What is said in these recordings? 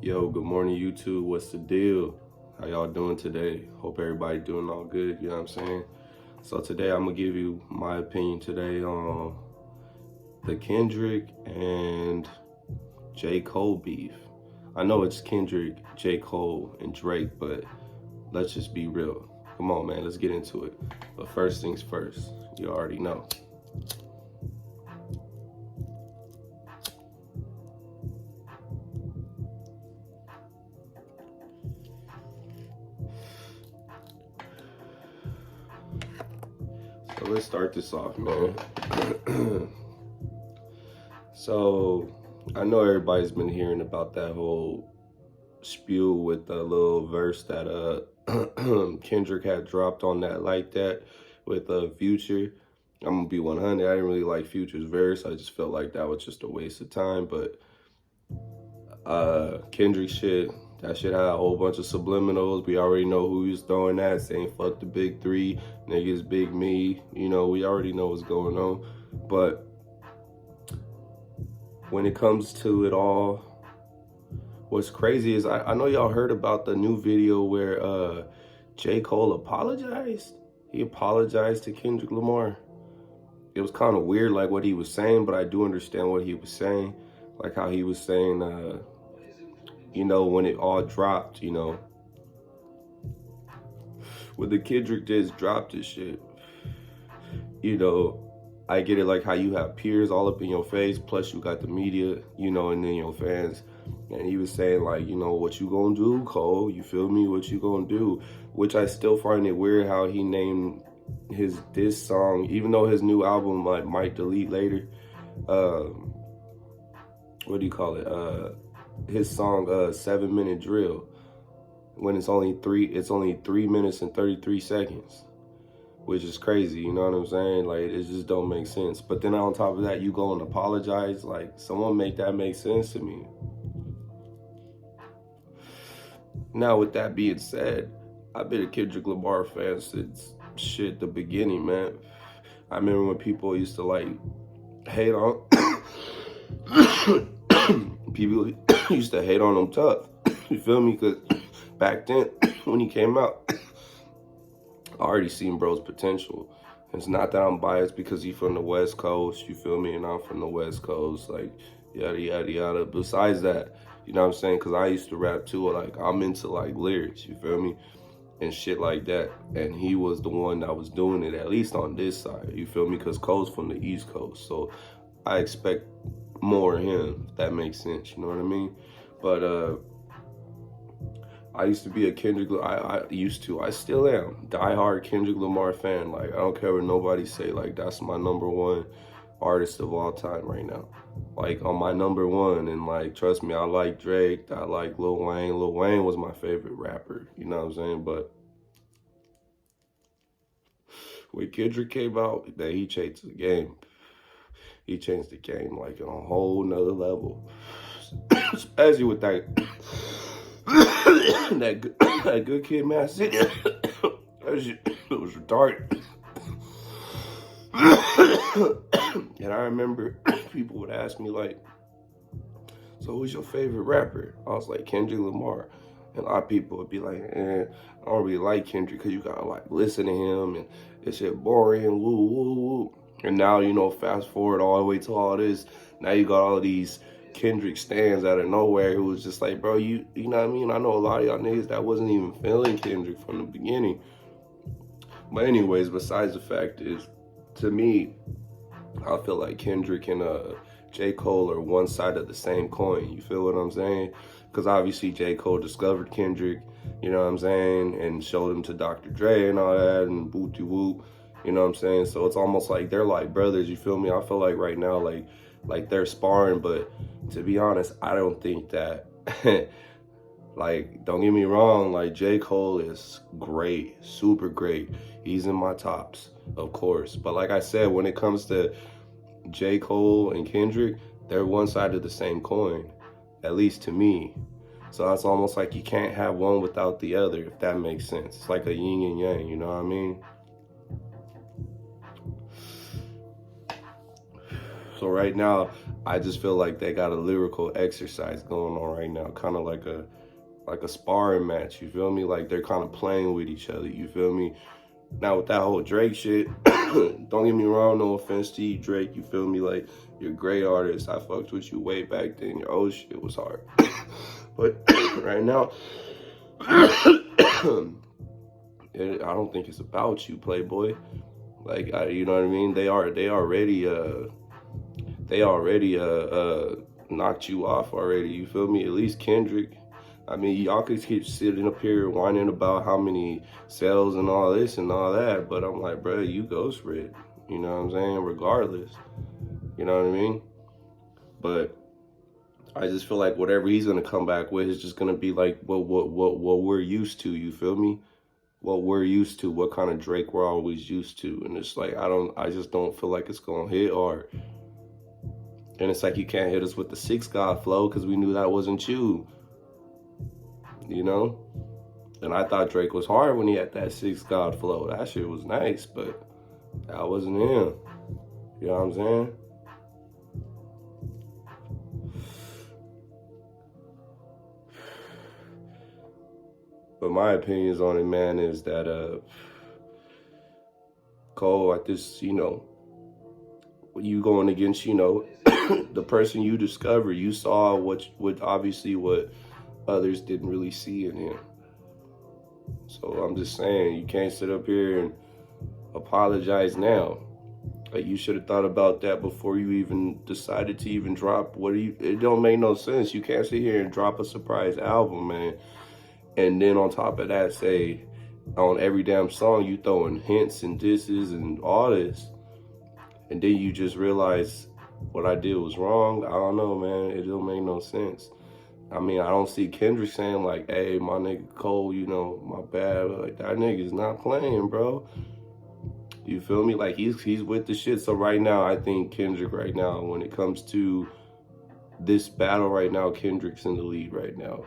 Yo, good morning, YouTube. What's the deal? How y'all doing today? Hope everybody doing all good, you know what I'm saying? So today I'm gonna give you my opinion today on the Kendrick and J. Cole beef. I know it's Kendrick, J. Cole, and Drake, but let's just be real. Come on, man, let's get into it. But first things first, you already know. So let's start this off, man. So I know everybody's been hearing about that whole spew with the little verse that Kendrick had dropped on that Like That with Future. I'm gonna be 100. I didn't really like Future's verse. I just felt like that was just a waste of time. But Kendrick shit, that shit had a whole bunch of subliminals. We already know who he's throwing at, saying fuck the big three, niggas big me. You know, we already know what's going on. But when it comes to it all, what's crazy is I know y'all heard about the new video where J. Cole apologized. He apologized to Kendrick Lamar. It was kind of weird, like what he was saying, but I do understand what he was saying. Like how he was saying, you know, when it all dropped, you know, when the Kendrick just dropped his shit, you know, I get it, like how you have peers all up in your face, plus you got the media, you know, and then your fans. And he was saying, like, you know, what you gonna do, Cole? You feel me? What you gonna do? Which I still find it weird how he named his diss song, even though his new album might delete later. What do you call it? His song 7 Minute Drill, when it's only 3 minutes and 33 seconds. Which is crazy, you know what I'm saying? Like, it just don't make sense. But then on top of that, you go and apologize. Like, someone make that make sense to me. Now, with that being said, I've been a Kendrick Lamar fan since the beginning, man. I remember when people used to like hate on people used to hate on him tough. You feel me? Because back then, when he came out, I already seen bro's potential. It's not that I'm biased because he's from the West Coast, you feel me, and I'm from the West Coast, like, yada, yada, yada. Besides that, you know what I'm saying? Because I used to rap too, like, I'm into, like, lyrics, you feel me? And shit like that. And he was the one that was doing it, at least on this side, you feel me? Because Cole's from the East Coast, so I expect more of him, if that makes sense, you know what I mean? But, I used to be a I still am, diehard Kendrick Lamar fan. Like, I don't care what nobody say, like, that's my #1 artist of all time right now. Like, on my #1, and like, trust me, I like Drake, I like Lil Wayne. Lil Wayne was my favorite rapper, you know what I'm saying? But when Kendrick came out, that he changed the game. He changed the game, like, on a whole nother level. Especially with that that Good Kid, Mad City. That shit was retarded. And I remember people would ask me, like, so who's your favorite rapper? I was like, Kendrick Lamar. And a lot of people would be like, I don't really like Kendrick because you gotta like listen to him and it's shit boring, woo, woo, woo. And now, you know, fast forward all the way to all this, now you got all of these Kendrick stands out of nowhere who was just like, bro, you know what I mean? I know a lot of y'all niggas that wasn't even feeling Kendrick from the beginning. But anyways, besides the fact is, to me, I feel like Kendrick and J. Cole are one side of the same coin. You feel what I'm saying? Because obviously J. Cole discovered Kendrick, you know what I'm saying, and showed him to Dr. Dre and all that, and booty whoop, you know what I'm saying? So it's almost like they're like brothers, you feel me? I feel like right now, like they're sparring, but to be honest, I don't think that, like, don't get me wrong, like, J. Cole is great, super great. He's in my tops, of course. But like I said, when it comes to J. Cole and Kendrick, they're one side of the same coin, at least to me. So that's almost like you can't have one without the other, if that makes sense. It's like a yin and yang, you know what I mean? So right now, I just feel like they got a lyrical exercise going on right now, kind of like a sparring match. You feel me? Like they're kind of playing with each other. You feel me? Now with that whole Drake shit, don't get me wrong, no offense to you, Drake. You feel me? Like you're a great artist. I fucked with you way back then. Your old shit was hard, but right now, I don't think it's about you, Playboy. Like you know what I mean? They already knocked you off already. You feel me? At least Kendrick. I mean, y'all could keep sitting up here whining about how many sales and all this and all that, but I'm like, bro, you ghost red. You know what I'm saying? Regardless, you know what I mean? But I just feel like whatever he's gonna come back with is just gonna be like what we're used to. You feel me? What we're used to, what kind of Drake we're always used to, and it's like I just don't feel like it's gonna hit hard. And it's like you can't hit us with the 6 God flow because we knew that wasn't you. You know? And I thought Drake was hard when he had that 6 God flow. That shit was nice, but that wasn't him. You know what I'm saying? But my opinions on it, man, is that Cole, at this, you know, you going against, you know, the person you discovered, you saw what obviously what others didn't really see in him. So I'm just saying, you can't sit up here and apologize now. Like, you should have thought about that before you even decided to even drop it don't make no sense. You can't sit here and drop a surprise album, man. And then on top of that, say on every damn song you throwing hints and disses and all this. And then you just realize what I did was wrong. I don't know, man. It don't make no sense. I mean, I don't see Kendrick saying like, hey, my nigga Cole, you know, my bad. Like, that nigga's not playing, bro. You feel me? Like, he's with the shit. So right now, I think Kendrick right now, when it comes to this battle right now, Kendrick's in the lead right now.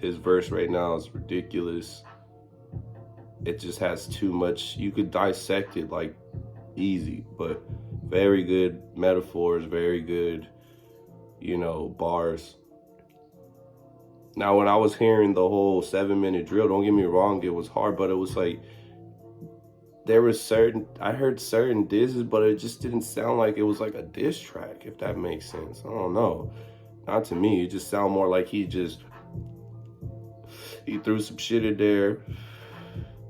His verse right now is ridiculous. It just has too much. You could dissect it like easy, but very good metaphors, very good, you know, bars. Now, when I was hearing the whole 7-minute drill, don't get me wrong, it was hard, but it was like, I heard certain disses, but it just didn't sound like it was like a diss track, if that makes sense. I don't know. Not to me. It just sounded more like he threw some shit in there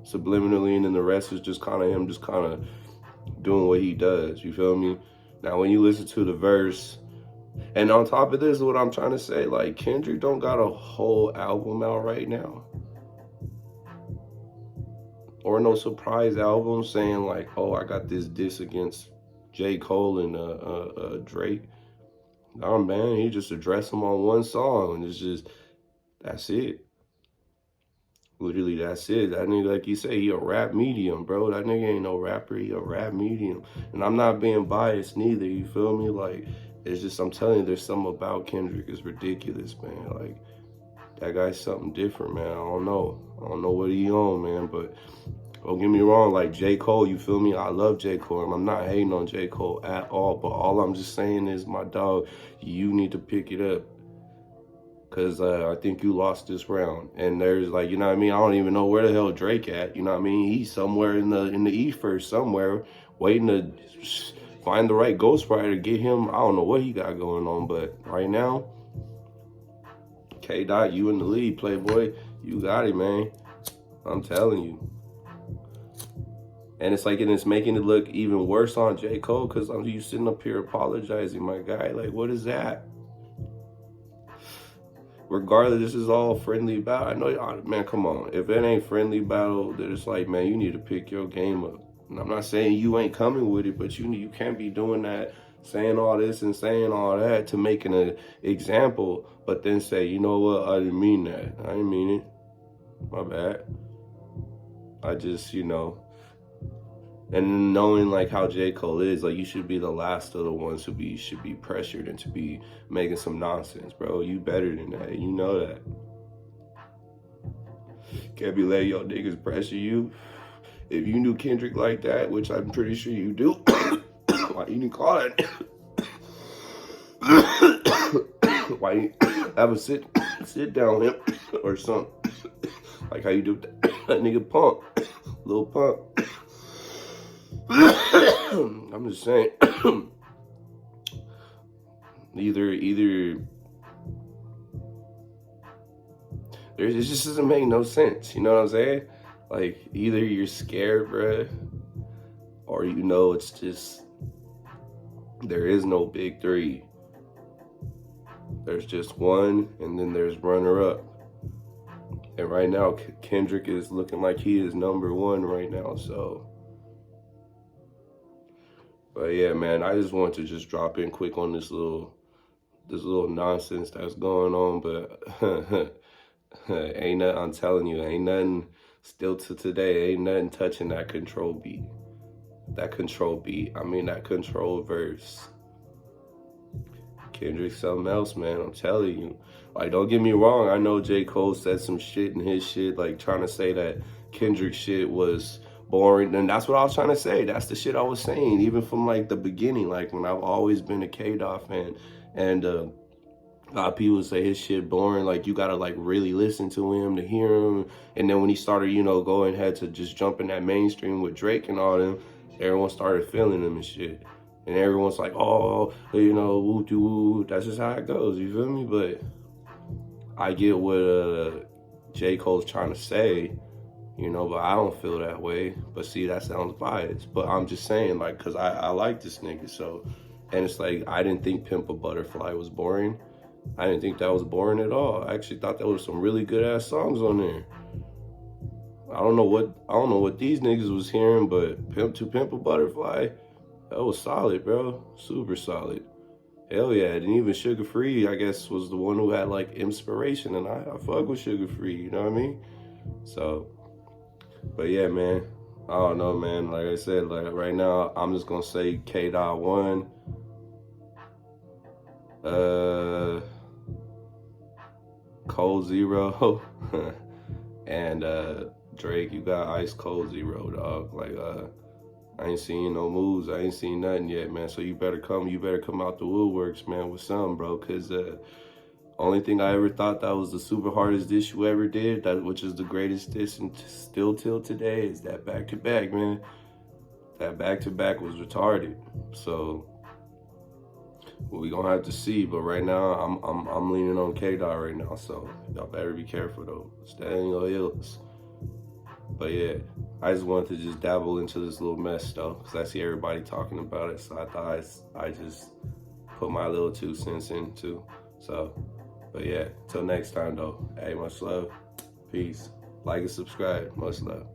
subliminally, and then the rest is just kind of him just kind of doing what he does. You feel me? Now, when you listen to the verse, and on top of this, what I'm trying to say, like, Kendrick don't got a whole album out right now. Or no surprise album saying like, oh, I got this diss against J. Cole and Drake. Nah, man, he just addressed him on one song, and it's just, that's it. Literally, that's it. That nigga, like you say, he a rap medium, bro. That nigga ain't no rapper, he a rap medium. And I'm not being biased neither, you feel me? Like, it's just, I'm telling you, there's something about Kendrick is ridiculous, man. Like, that guy's something different, man. I don't know what he on, man, but don't get me wrong, like J. Cole, you feel me? I love J. Cole, and I'm not hating on J. Cole at all, but all I'm just saying is, my dog, you need to pick it up, because I think you lost this round. And there's like, you know what I mean? I don't even know where the hell Drake at, you know what I mean? He's somewhere in the ether somewhere, waiting to find the right ghostwriter to get him. I don't know what he got going on, but right now, K-Dot, you in the lead, Playboy. You got it, man. I'm telling you. And it's like, and it's making it look even worse on J. Cole, because you sitting up here apologizing, my guy. Like, what is that? Regardless, this is all friendly battle. I know, man, come on. If it ain't friendly battle, then it's like, man, you need to pick your game up. And I'm not saying you ain't coming with it, but you can't be doing that, saying all this and saying all that to make an example, but then say, you know what, I didn't mean that. I didn't mean it. My bad. I just, you know. And knowing like how J. Cole is, like, you should be the last of the ones who should be pressured and to be making some nonsense, bro. You better than that. You know that. Can't be letting your niggas pressure you. If you knew Kendrick like that, which I'm pretty sure you do, Why you didn't call that? Why you have a sit down him or something? Like how you do that nigga Pump, Lil Pump. I'm just saying. Either it just doesn't make no sense. You know what I'm saying? Like either you're scared, bruh, or you know it's just there is no big three. There's just one, and then there's runner-up. And right now, Kendrick is looking like he is #1 right now. So, but yeah, man, I just wanted to just drop in quick on this little nonsense that's going on. But ain't nothing. I'm telling you, ain't nothing. Still to today, ain't nothing touching that control beat. That control beat. I mean, that control verse. Kendrick's something else, man. I'm telling you. Like, don't get me wrong. I know J. Cole said some shit in his shit, like trying to say that Kendrick shit was boring. And that's what I was trying to say. That's the shit I was saying, even from like the beginning, like when I've always been a K-Dot fan. And a lot of people say his shit boring. Like, you gotta like really listen to him to hear him. And then when he started, you know, going ahead to just jump in that mainstream with Drake and all them, everyone started feeling him and shit. And everyone's like, oh, you know, woo-doo-woo. That's just how it goes, you feel me? But I get what J. Cole's trying to say, you know, but I don't feel that way. But see, that sounds biased. But I'm just saying, like, because I like this nigga, so. And it's like, I didn't think Pimp a Butterfly was boring. I didn't think that was boring at all. I actually thought there was some really good-ass songs on there. I don't know what these niggas was hearing, but Pimp a Butterfly, that was solid, bro. Super solid. Hell yeah. And even Sugar Free, I guess, was the one who had like inspiration. And I fuck with Sugar Free, you know what I mean? So, but yeah, man. I don't know, man. Like I said, like right now, I'm just gonna say K.1. Cold Zero. And Drake, you got Ice Cold Zero, dog. Like I ain't seen no moves. I ain't seen nothing yet, man. So you better come out the woodworks, man, with something, bro. Cause only thing I ever thought that was the super hardest diss you ever did, which is the greatest diss and still till today, is that back-to-back, man. That back-to-back was retarded. So we gonna have to see. But right now, I'm leaning on K-Dot right now. So y'all better be careful though. Stay in your heels. But yeah, I just wanted to just dabble into this little mess though, because I see everybody talking about it. So I thought I just put my little 2 cents in too. So, but yeah, till next time though, hey, much love, peace, like and subscribe, much love.